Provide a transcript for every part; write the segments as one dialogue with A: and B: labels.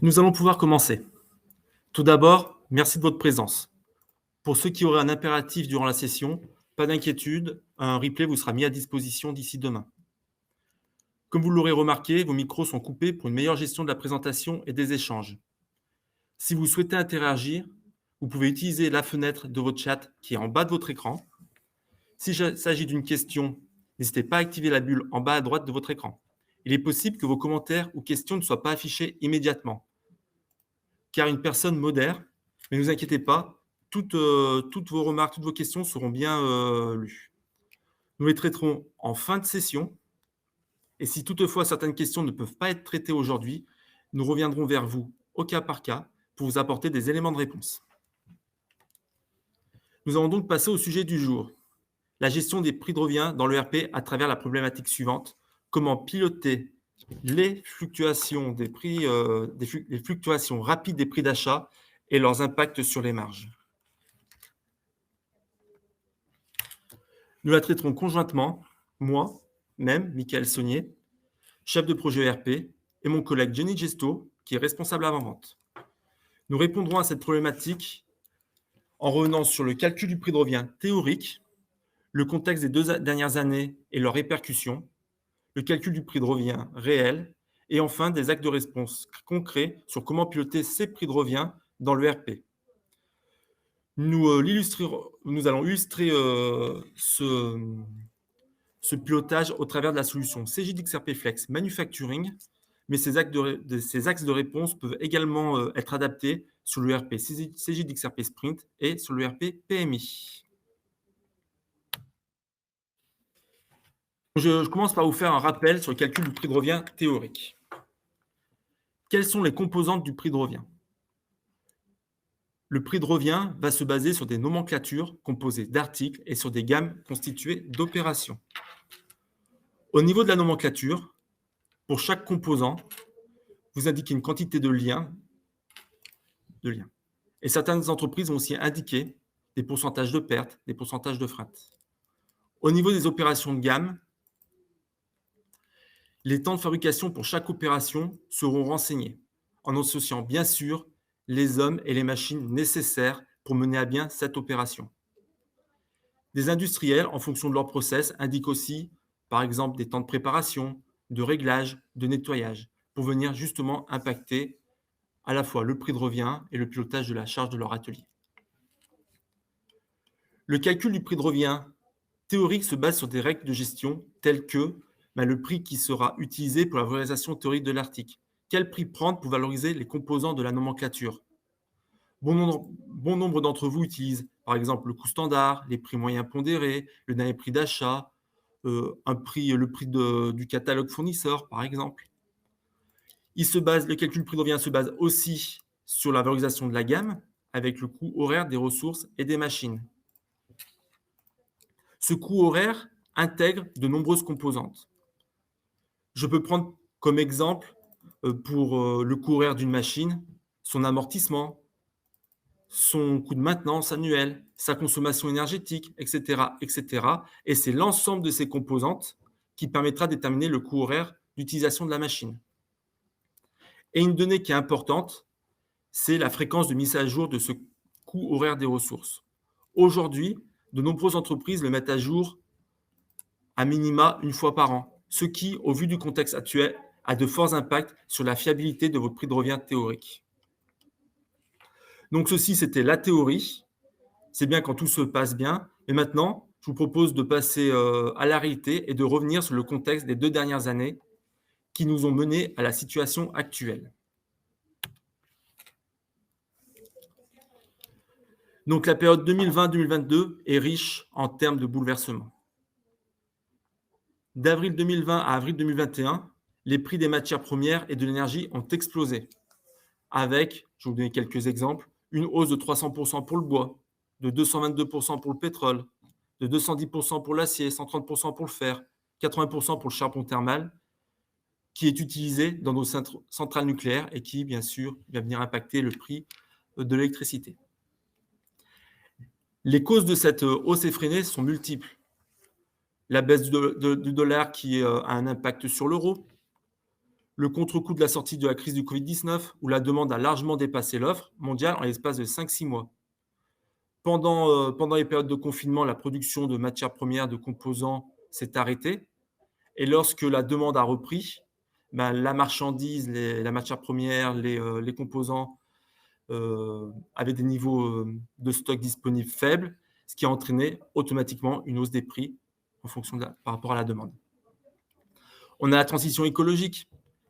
A: Nous allons pouvoir commencer. Tout d'abord, merci de votre présence. Pour ceux qui auraient un impératif durant la session, pas d'inquiétude, un replay vous sera mis à disposition d'ici demain. Comme vous l'aurez remarqué, vos micros sont coupés pour une meilleure gestion de la présentation et des échanges. Si vous souhaitez interagir, vous pouvez utiliser la fenêtre de votre chat qui est en bas de votre écran. S'il s'agit d'une question, n'hésitez pas à activer la bulle en bas à droite de votre écran. Il est possible que vos commentaires ou questions ne soient pas affichés immédiatement, car une personne modère, mais ne vous inquiétez pas, toutes vos remarques, toutes vos questions seront bien lues. Nous les traiterons en fin de session, et si toutefois certaines questions ne peuvent pas être traitées aujourd'hui, nous reviendrons vers vous au cas par cas pour vous apporter des éléments de réponse. Nous allons donc passer au sujet du jour, la gestion des prix de revient dans l'ERP à travers la problématique suivante: comment piloter les fluctuations des prix, les fluctuations rapides des prix d'achat et leurs impacts sur les marges. Nous la traiterons conjointement, moi-même, Michael Saunier, chef de projet ERP, et mon collègue Jenny Gesto, qui est responsable avant-vente. Nous répondrons à cette problématique en revenant sur le calcul du prix de revient théorique, le contexte des 2 dernières années et leurs répercussions, le calcul du prix de revient réel, et enfin des actes de réponse concrets sur comment piloter ces prix de revient dans l'ERP. Nous allons illustrer ce pilotage au travers de la solution CJDX RP Flex Manufacturing, mais ces axes de réponse peuvent également être adaptés sur l'ERP CJDX RP Sprint et sur l'ERP PMI. Je commence par vous faire un rappel sur le calcul du prix de revient théorique. Quelles sont les composantes du prix de revient? Le prix de revient va se baser sur des nomenclatures composées d'articles et sur des gammes constituées d'opérations. Au niveau de la nomenclature, pour chaque composant, vous indiquez une quantité de liens. Et certaines entreprises vont aussi indiquer des pourcentages de pertes, des pourcentages de freins. Au niveau des opérations de gamme, les temps de fabrication pour chaque opération seront renseignés, en associant bien sûr les hommes et les machines nécessaires pour mener à bien cette opération. Des industriels, en fonction de leur process, indiquent aussi, par exemple, des temps de préparation, de réglage, de nettoyage, pour venir justement impacter à la fois le prix de revient et le pilotage de la charge de leur atelier. Le calcul du prix de revient théorique se base sur des règles de gestion telles que le prix qui sera utilisé pour la valorisation théorique de l'article. Quel prix prendre pour valoriser les composants de la nomenclature? Bon nombre d'entre vous utilisent par exemple le coût standard, les prix moyens pondérés, le dernier prix d'achat, le prix du catalogue fournisseur par exemple. Le calcul du prix de revient se base aussi sur la valorisation de la gamme avec le coût horaire des ressources et des machines. Ce coût horaire intègre de nombreuses composantes. Je peux prendre comme exemple, pour le coût horaire d'une machine, son amortissement, son coût de maintenance annuel, sa consommation énergétique, etc., etc. Et c'est l'ensemble de ces composantes qui permettra de déterminer le coût horaire d'utilisation de la machine. Et une donnée qui est importante, c'est la fréquence de mise à jour de ce coût horaire des ressources. Aujourd'hui, de nombreuses entreprises le mettent à jour à minima une fois par an, ce qui, au vu du contexte actuel, a de forts impacts sur la fiabilité de votre prix de revient théorique. Donc ceci, c'était la théorie. C'est bien quand tout se passe bien. Mais maintenant, je vous propose de passer à la réalité et de revenir sur le contexte des 2 dernières années qui nous ont menés à la situation actuelle. Donc la période 2020-2022 est riche en termes de bouleversements. D'avril 2020 à avril 2021, les prix des matières premières et de l'énergie ont explosé, avec, je vais vous donner quelques exemples, une hausse de 300% pour le bois, de 222% pour le pétrole, de 210% pour l'acier, 130% pour le fer, 80% pour le charbon thermal, qui est utilisé dans nos centrales nucléaires et qui, bien sûr, va venir impacter le prix de l'électricité. Les causes de cette hausse effrénée sont multiples. La baisse du dollar qui a un impact sur l'euro, Le contre-coup de la sortie de la crise du Covid-19, où la demande a largement dépassé l'offre mondiale en l'espace de 5-6 mois. Pendant les périodes de confinement, la production de matières premières, de composants s'est arrêtée et lorsque la demande a repris, la marchandise, la matière première, les composants, avaient des niveaux, de stock disponibles faibles, ce qui a entraîné automatiquement une hausse des prix en fonction par rapport à la demande. On a la transition écologique,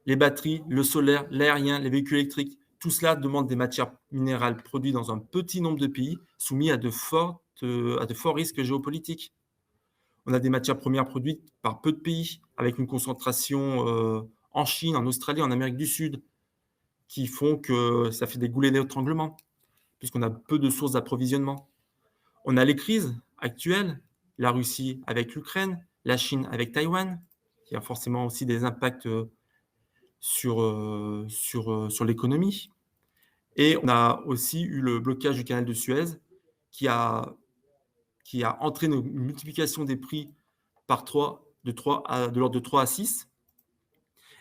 A: les batteries, le solaire, l'aérien, les véhicules électriques. Tout cela demande des matières minérales produites dans un petit nombre de pays, soumis à de forts risques géopolitiques. On a des matières premières produites par peu de pays, avec une concentration en Chine, en Australie, en Amérique du Sud, qui font que ça fait des goulets d'étranglement, puisqu'on a peu de sources d'approvisionnement. On a les crises actuelles, la Russie avec l'Ukraine, la Chine avec Taïwan, qui a forcément aussi des impacts sur l'économie. Et on a aussi eu le blocage du canal de Suez qui a entraîné une multiplication des prix par 3, de l'ordre de 3 à 6,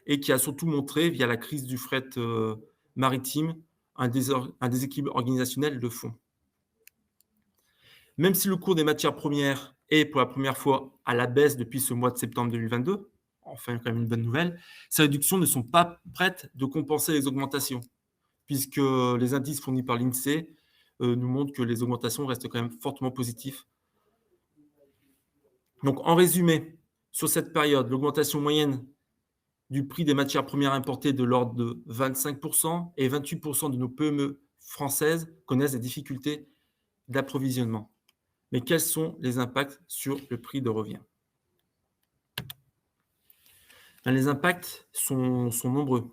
A: et qui a surtout montré, via la crise du fret maritime, un déséquilibre organisationnel de fond. Même si le cours des matières premières est pour la première fois à la baisse depuis ce mois de septembre 2022, enfin quand même une bonne nouvelle, ces réductions ne sont pas prêtes de compenser les augmentations, puisque les indices fournis par l'INSEE nous montrent que les augmentations restent quand même fortement positives. Donc en résumé, sur cette période, l'augmentation moyenne du prix des matières premières importées de l'ordre de 25% et 28% de nos PME françaises connaissent des difficultés d'approvisionnement. Mais quels sont les impacts sur le prix de revient? Les impacts sont nombreux.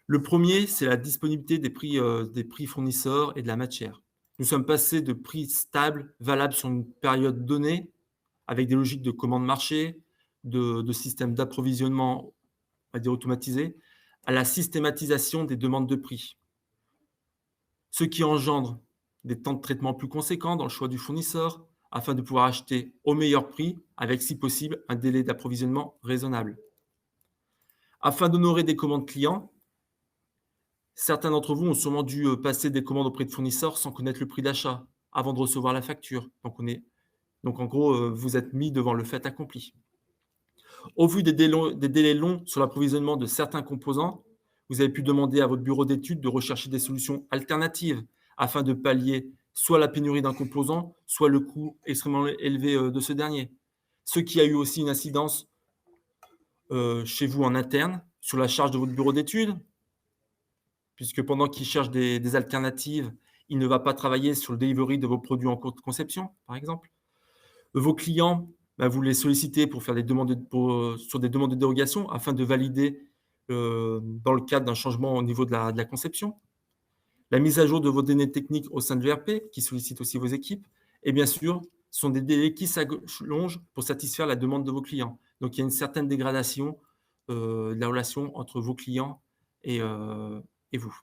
A: Le premier, c'est la disponibilité des prix fournisseurs et de la matière. Nous sommes passés de prix stables, valables sur une période donnée, avec des logiques de commande marché, de systèmes d'approvisionnement, on va dire automatisés, à la systématisation des demandes de prix. Ce qui engendre des temps de traitement plus conséquents dans le choix du fournisseur, afin de pouvoir acheter au meilleur prix, avec, si possible, un délai d'approvisionnement raisonnable. Afin d'honorer des commandes clients, certains d'entre vous ont sûrement dû passer des commandes auprès de fournisseurs sans connaître le prix d'achat, avant de recevoir la facture. Donc en gros, vous êtes mis devant le fait accompli. Au vu des délais longs sur l'approvisionnement de certains composants, vous avez pu demander à votre bureau d'études de rechercher des solutions alternatives afin de pallier soit la pénurie d'un composant, soit le coût extrêmement élevé de ce dernier. Ce qui a eu aussi une incidence chez vous en interne sur la charge de votre bureau d'études, puisque pendant qu'il cherche des alternatives, il ne va pas travailler sur le delivery de vos produits en cours de conception, par exemple. Vos clients, vous les sollicitez pour faire sur des demandes de dérogation afin de valider dans le cadre d'un changement au niveau de la conception. La mise à jour de vos données techniques au sein de l'ERP, qui sollicite aussi vos équipes. Et bien sûr, ce sont des délais qui s'allongent pour satisfaire la demande de vos clients. Donc, il y a une certaine dégradation de la relation entre vos clients et vous.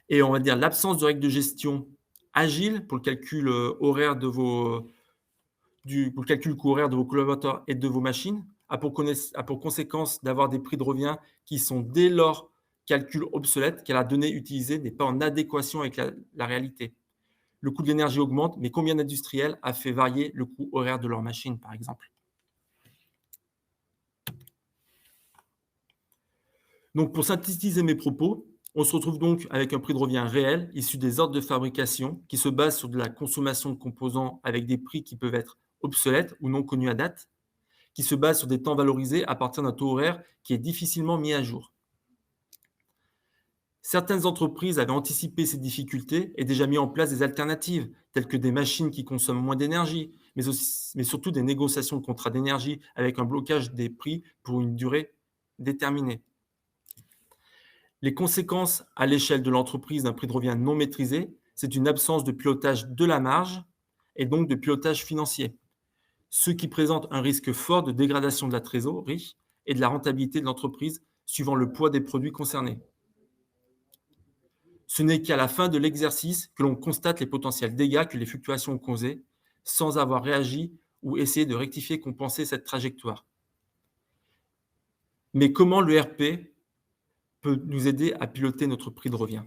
A: Et on va dire l'absence de règles de gestion agiles pour le calcul horaire de pour le calcul coût horaire de vos collaborateurs et de vos machines a pour conséquence d'avoir des prix de revient qui sont dès lors calcul obsolète, car la donnée utilisée n'est pas en adéquation avec la réalité. Le coût de l'énergie augmente, mais combien d'industriels a fait varier le coût horaire de leur machine, par exemple? Donc, pour synthétiser mes propos, on se retrouve donc avec un prix de revient réel issu des ordres de fabrication qui se base sur de la consommation de composants avec des prix qui peuvent être obsolètes ou non connus à date, qui se base sur des temps valorisés à partir d'un taux horaire qui est difficilement mis à jour. Certaines entreprises avaient anticipé ces difficultés et déjà mis en place des alternatives, telles que des machines qui consomment moins d'énergie, mais surtout des négociations de contrats d'énergie avec un blocage des prix pour une durée déterminée. Les conséquences à l'échelle de l'entreprise d'un prix de revient non maîtrisé, c'est une absence de pilotage de la marge et donc de pilotage financier, ce qui présente un risque fort de dégradation de la trésorerie et de la rentabilité de l'entreprise suivant le poids des produits concernés. Ce n'est qu'à la fin de l'exercice que l'on constate les potentiels dégâts que les fluctuations ont causés, sans avoir réagi ou essayé de rectifier, compenser cette trajectoire. Mais comment l'ERP peut nous aider à piloter notre prix de revient?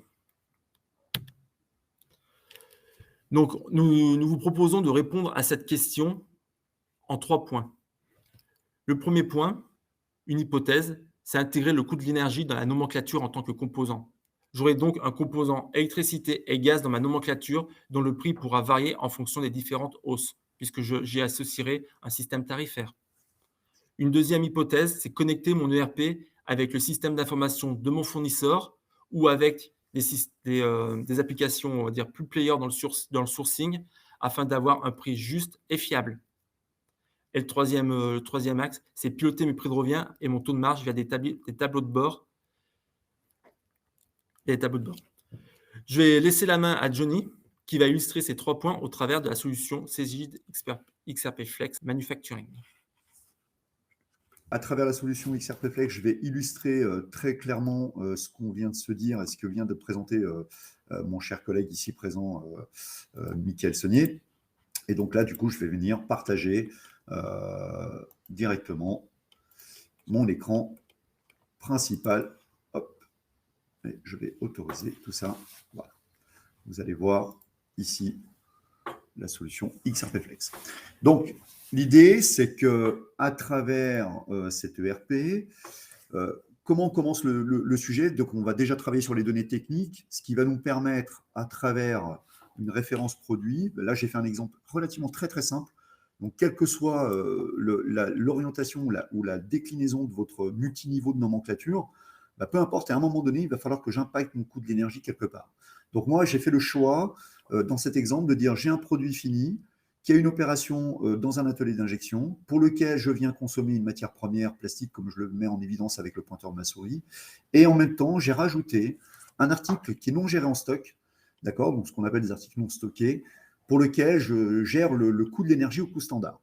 A: Donc, nous vous proposons de répondre à cette question en 3 points. Le premier point, une hypothèse, c'est intégrer le coût de l'énergie dans la nomenclature en tant que composant. J'aurai donc un composant électricité et gaz dans ma nomenclature dont le prix pourra varier en fonction des différentes hausses, puisque j'y associerai un système tarifaire. Une deuxième hypothèse, c'est connecter mon ERP avec le système d'information de mon fournisseur ou avec des applications, on va dire, plus player dans le sourcing afin d'avoir un prix juste et fiable. Et le troisième axe, c'est piloter mes prix de revient et mon taux de marge via des tableaux de bord. Je vais laisser la main à Johnny, qui va illustrer ces 3 points au travers de la solution Cegid XRP Flex Manufacturing.
B: À travers la solution XRP Flex, je vais illustrer très clairement ce qu'on vient de se dire et ce que vient de présenter mon cher collègue ici présent, Mickaël Saunier. Et donc là, du coup, je vais venir partager directement mon écran principal. Hop. Et je vais autoriser tout ça. Voilà. Vous allez voir ici la solution XRP Flex. Donc, l'idée, c'est qu'à travers cet ERP, comment commence le sujet? Donc, on va déjà travailler sur les données techniques, ce qui va nous permettre, à travers une référence produit, là, j'ai fait un exemple relativement très, très simple. Donc, quelle que soit l'orientation ou la déclinaison de votre multiniveau de nomenclature, bah, peu importe, à un moment donné, il va falloir que j'impacte mon coût de l'énergie quelque part. Donc, moi, j'ai fait le choix, dans cet exemple, de dire j'ai un produit fini qui a une opération dans un atelier d'injection pour lequel je viens consommer une matière première plastique, comme je le mets en évidence avec le pointeur de ma souris. Et en même temps, j'ai rajouté un article qui est non géré en stock, d'accord, donc ce qu'on appelle des articles non stockés, pour lequel je gère le coût de l'énergie au coût standard.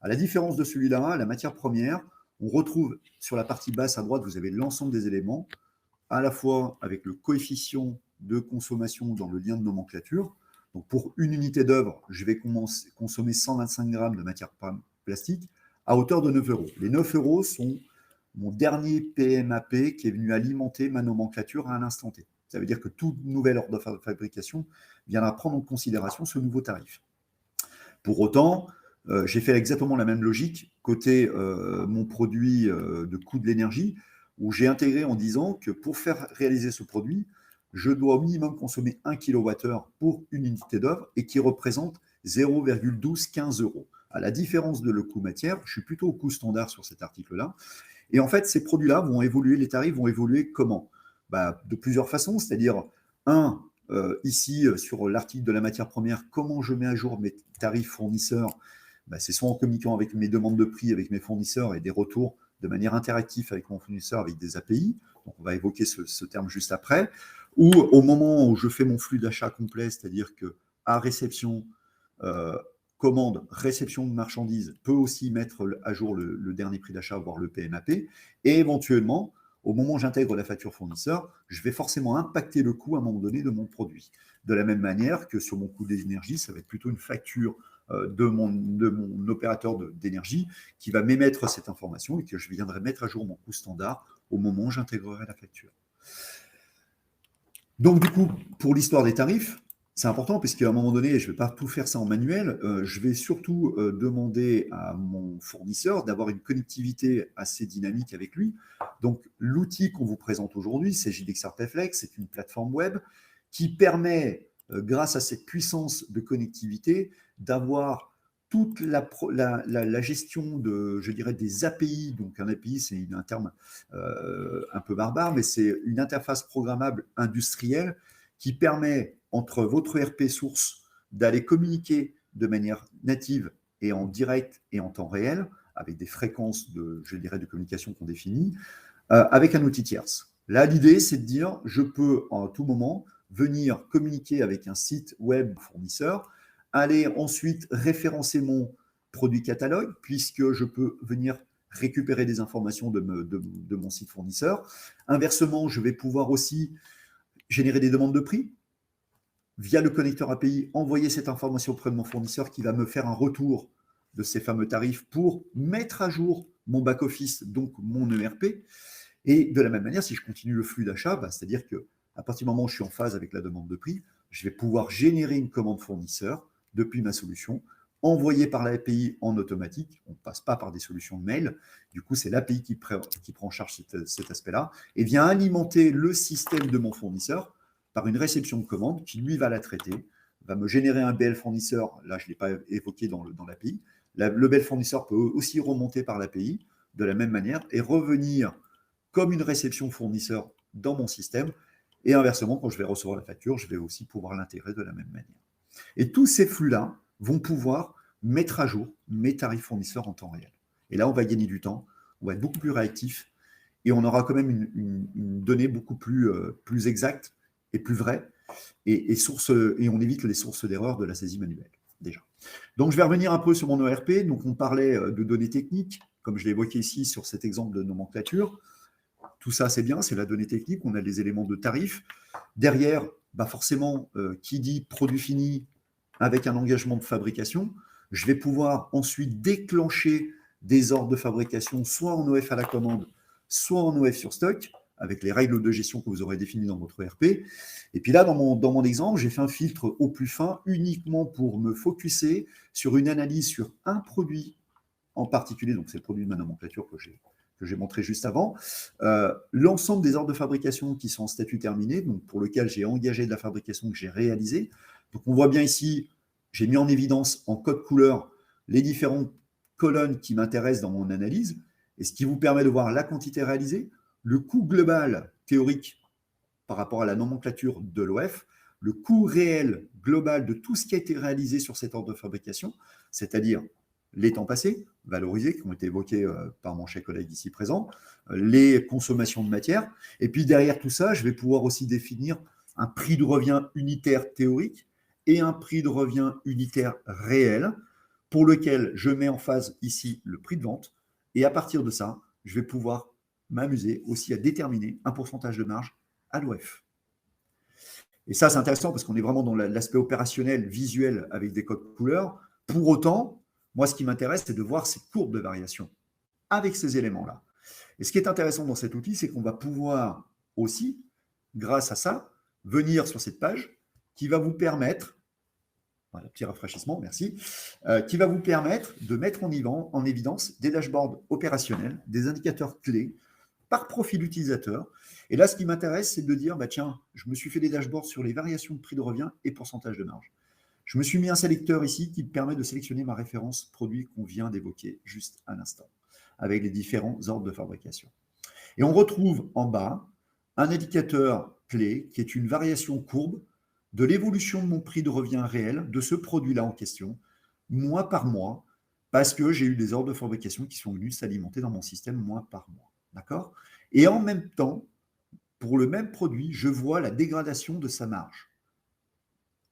B: À la différence de celui-là, la matière première, on retrouve sur la partie basse à droite, vous avez l'ensemble des éléments, à la fois avec le coefficient de consommation dans le lien de nomenclature. Donc pour une unité d'œuvre, je vais consommer 125 grammes de matière plastique à hauteur de 9 euros. Les 9 euros sont mon dernier PMAP qui est venu alimenter ma nomenclature à l'instant T. Ça veut dire que toute nouvelle ordre de fabrication viendra prendre en considération ce nouveau tarif. Pour autant, j'ai fait exactement la même logique côté mon produit de coût de l'énergie, où j'ai intégré en disant que pour faire réaliser ce produit, je dois au minimum consommer 1 kWh pour une unité d'œuvre et qui représente 0,1215 euros. À la différence de le coût matière, je suis plutôt au coût standard sur cet article-là. Et en fait, ces produits-là vont évoluer, les tarifs vont évoluer comment? De plusieurs façons, c'est-à-dire, ici, sur l'article de la matière première, comment je mets à jour mes tarifs fournisseurs? C'est soit en communiquant avec mes demandes de prix avec mes fournisseurs et des retours de manière interactive avec mon fournisseur avec des API. Donc, on va évoquer ce terme juste après. Ou au moment où je fais mon flux d'achat complet, c'est-à-dire qu'à réception, commande, réception de marchandises peut aussi mettre à jour le dernier prix d'achat, voire le PMAP. Et éventuellement, au moment où j'intègre la facture fournisseur, je vais forcément impacter le coût à un moment donné de mon produit. De la même manière que sur mon coût d'énergie, ça va être plutôt une facture de mon opérateur d'énergie qui va m'émettre cette information et que je viendrai mettre à jour mon coût standard au moment où j'intégrerai la facture. Donc, du coup, pour l'histoire des tarifs, c'est important puisqu'à un moment donné, je ne vais pas tout faire ça en manuel. Je vais surtout demander à mon fournisseur d'avoir une connectivité assez dynamique avec lui. Donc, l'outil qu'on vous présente aujourd'hui, c'est XRP Flex, c'est une plateforme web qui permet, grâce à cette puissance de connectivité, d'avoir toute la gestion je dirais, des API. Donc, un API, c'est un terme un peu barbare, mais c'est une interface programmable industrielle qui permet, entre votre ERP source, d'aller communiquer de manière native et en direct et en temps réel, avec des fréquences je dirais, de communication qu'on définit, avec un outil tierce. Là, l'idée, c'est de dire, je peux, en tout moment, venir communiquer avec un site web fournisseur, aller ensuite référencer mon produit catalogue, puisque je peux venir récupérer des informations de mon site fournisseur. Inversement, je vais pouvoir aussi générer des demandes de prix via le connecteur API, envoyer cette information auprès de mon fournisseur qui va me faire un retour de ces fameux tarifs pour mettre à jour mon back-office, donc mon ERP. Et de la même manière, si je continue le flux d'achat, c'est-à-dire qu'à partir du moment où je suis en phase avec la demande de prix, je vais pouvoir générer une commande fournisseur depuis ma solution, envoyer par l'API en automatique. On ne passe pas par des solutions de mail. Du coup, c'est l'API qui prend en charge cet aspect-là et vient alimenter le système de mon fournisseur par une réception de commande qui, lui, va la traiter, va me générer un BL fournisseur. Là, je ne l'ai pas évoqué dans l'API. Le BL fournisseur peut aussi remonter par l'API de la même manière et revenir comme une réception fournisseur dans mon système. Et inversement, quand je vais recevoir la facture, je vais aussi pouvoir l'intégrer de la même manière. Et tous ces flux-là vont pouvoir mettre à jour mes tarifs fournisseurs en temps réel. Et là, on va gagner du temps, on va être beaucoup plus réactif et on aura quand même une donnée beaucoup plus exacte et plus vraie et on évite les sources d'erreurs de la saisie manuelle, déjà. Donc, je vais revenir un peu sur mon ERP. Donc, on parlait de données techniques, comme je l'ai évoqué ici sur cet exemple de nomenclature. Tout ça, c'est bien, c'est la donnée technique. On a les éléments de tarif. Derrière, forcément, qui dit produit fini avec un engagement de fabrication, je vais pouvoir ensuite déclencher des ordres de fabrication, soit en OF à la commande, soit en OF sur stock, avec les règles de gestion que vous aurez définies dans votre ERP. Et puis là, dans mon exemple, j'ai fait un filtre au plus fin uniquement pour me focuser sur une analyse sur un produit en particulier, donc c'est le produit de ma nomenclature que j'ai montré juste avant, l'ensemble des ordres de fabrication qui sont en statut terminé, donc pour lequel j'ai engagé de la fabrication que j'ai réalisée. Donc on voit bien ici, j'ai mis en évidence en code couleur les différentes colonnes qui m'intéressent dans mon analyse, et ce qui vous permet de voir la quantité réalisée, le coût global théorique par rapport à la nomenclature de l'OF, le coût réel global de tout ce qui a été réalisé sur cet ordre de fabrication, c'est-à-dire les temps passés, valorisés, qui ont été évoqués par mon cher collègue ici présent, les consommations de matière, et puis derrière tout ça, je vais pouvoir aussi définir un prix de revient unitaire théorique et un prix de revient unitaire réel, pour lequel je mets en phase ici le prix de vente, et à partir de ça, je vais pouvoir m'amuser aussi à déterminer un pourcentage de marge à l'OF. Et ça, c'est intéressant parce qu'on est vraiment dans l'aspect opérationnel, visuel, avec des codes couleurs. Pour autant, moi, ce qui m'intéresse, c'est de voir ces courbes de variation avec ces éléments-là. Et ce qui est intéressant dans cet outil, c'est qu'on va pouvoir aussi, grâce à ça, venir sur cette page qui va vous permettre, voilà, petit rafraîchissement, merci, qui va vous permettre de mettre en évidence des dashboards opérationnels, des indicateurs clés par profil utilisateur. Et là, ce qui m'intéresse, c'est de dire, tiens, je me suis fait des dashboards sur les variations de prix de revient et pourcentage de marge. Je me suis mis un sélecteur ici qui me permet de sélectionner ma référence produit qu'on vient d'évoquer juste à l'instant, avec les différents ordres de fabrication. Et on retrouve en bas un indicateur clé qui est une variation courbe de l'évolution de mon prix de revient réel de ce produit-là en question, mois par mois, parce que j'ai eu des ordres de fabrication qui sont venus s'alimenter dans mon système mois par mois. D'accord ? Et en même temps, pour le même produit, je vois la dégradation de sa marge.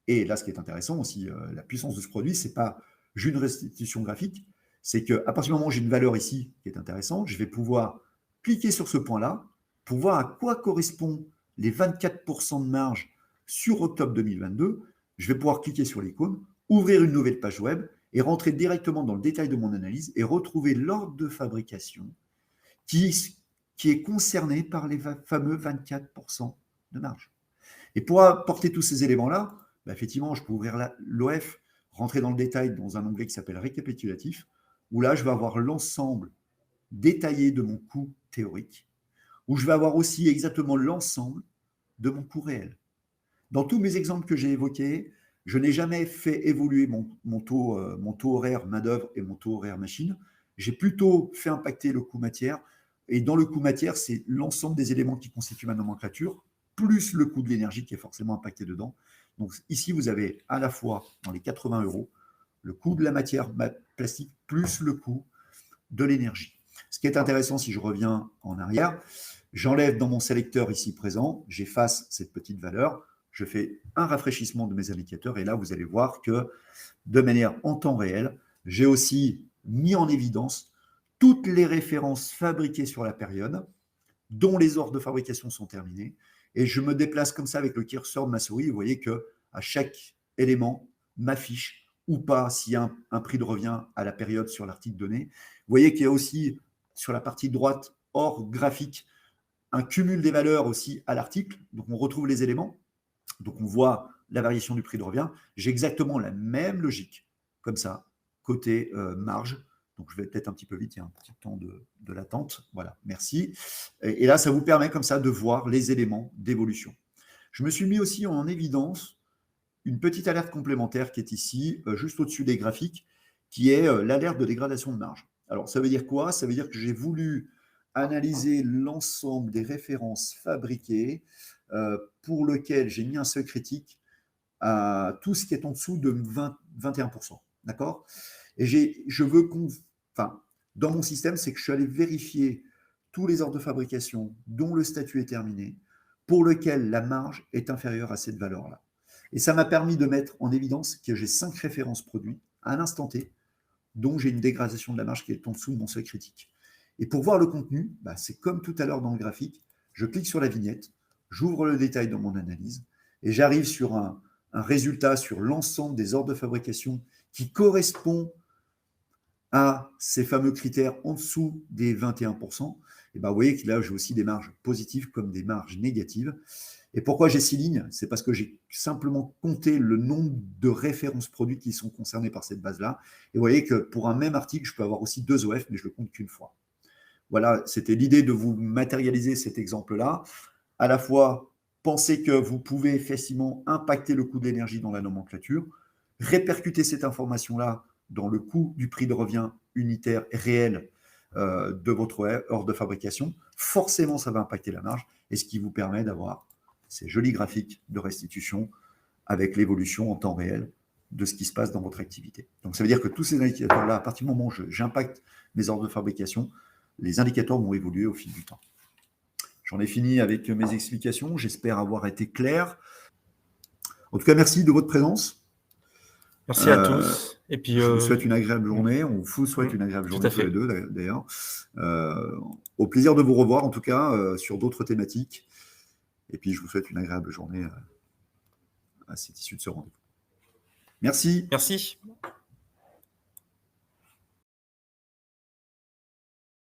B: Et là, ce qui est intéressant aussi, la puissance de ce produit, ce n'est pas juste une restitution graphique, c'est qu'à partir du moment où j'ai une valeur ici qui est intéressante, je vais pouvoir cliquer sur ce point-là pour voir à quoi correspondent les 24% de marge sur octobre 2022. Je vais pouvoir cliquer sur l'icône, ouvrir une nouvelle page web et rentrer directement dans le détail de mon analyse et retrouver l'ordre de fabrication qui est concerné par les fameux 24% de marge. Et pour apporter tous ces éléments-là, effectivement, je peux ouvrir l'OF, rentrer dans le détail dans un onglet qui s'appelle récapitulatif, où là, je vais avoir l'ensemble détaillé de mon coût théorique, où je vais avoir aussi exactement l'ensemble de mon coût réel. Dans tous mes exemples que j'ai évoqués, je n'ai jamais fait évoluer mon taux horaire main-d'œuvre et mon taux horaire machine. J'ai plutôt fait impacter le coût matière. Et dans le coût matière, c'est l'ensemble des éléments qui constituent ma nomenclature, plus le coût de l'énergie qui est forcément impacté dedans. Donc ici, vous avez à la fois, dans les 80 €, le coût de la matière plastique plus le coût de l'énergie. Ce qui est intéressant, si je reviens en arrière, j'enlève dans mon sélecteur ici présent, j'efface cette petite valeur, je fais un rafraîchissement de mes indicateurs et là, vous allez voir que de manière en temps réel, j'ai aussi mis en évidence toutes les références fabriquées sur la période, dont les ordres de fabrication sont terminés, et je me déplace comme ça avec le curseur de ma souris. Vous voyez qu'à chaque élément m'affiche ou pas s'il y a un prix de revient à la période sur l'article donné. Vous voyez qu'il y a aussi sur la partie droite, hors graphique, un cumul des valeurs aussi à l'article. Donc, on retrouve les éléments. Donc, on voit la variation du prix de revient. J'ai exactement la même logique, comme ça, côté marge. Donc, je vais peut-être un petit peu vite, il y a un petit temps de l'attente. Voilà, merci. Et là, ça vous permet comme ça de voir les éléments d'évolution. Je me suis mis aussi en évidence une petite alerte complémentaire qui est ici, juste au-dessus des graphiques, qui est l'alerte de dégradation de marge. Alors, ça veut dire quoi? Ça veut dire que j'ai voulu analyser l'ensemble des références fabriquées pour lequel j'ai mis un seuil critique à tout ce qui est en dessous de 21%. D'accord? Et je veux enfin, dans mon système, c'est que je suis allé vérifier tous les ordres de fabrication dont le statut est terminé, pour lequel la marge est inférieure à cette valeur-là. Et ça m'a permis de mettre en évidence que j'ai 5 références produits à l'instant T, dont j'ai une dégradation de la marge qui est en dessous de mon seuil critique. Et pour voir le contenu, c'est comme tout à l'heure dans le graphique, je clique sur la vignette, j'ouvre le détail dans mon analyse, et j'arrive sur un résultat sur l'ensemble des ordres de fabrication qui correspond à ces fameux critères en dessous des 21%. Et vous voyez que là, j'ai aussi des marges positives comme des marges négatives. Et pourquoi j'ai 6 lignes? C'est parce que j'ai simplement compté le nombre de références produits qui sont concernés par cette base-là. Et vous voyez que pour un même article, je peux avoir aussi 2 OF, mais je ne le compte qu'une fois. Voilà, c'était l'idée de vous matérialiser cet exemple-là. À la fois, pensez que vous pouvez facilement impacter le coût de l'énergie dans la nomenclature, répercuter cette information-là dans le coût du prix de revient unitaire réel de votre heure de fabrication. Forcément, ça va impacter la marge, et ce qui vous permet d'avoir ces jolis graphiques de restitution avec l'évolution en temps réel de ce qui se passe dans votre activité. Donc, ça veut dire que tous ces indicateurs-là, à partir du moment où j'impacte mes ordres de fabrication, les indicateurs vont évoluer au fil du temps. J'en ai fini avec mes explications. J'espère avoir été clair. En tout cas, merci de votre présence.
A: Merci à tous. Et puis,
B: je vous souhaite une agréable journée. On vous souhaite une agréable journée tous les deux, d'ailleurs. Au plaisir de vous revoir, en tout cas, sur d'autres thématiques. Et puis, je vous souhaite une agréable journée à cette issue de ce rendez-vous. Merci.
A: Merci.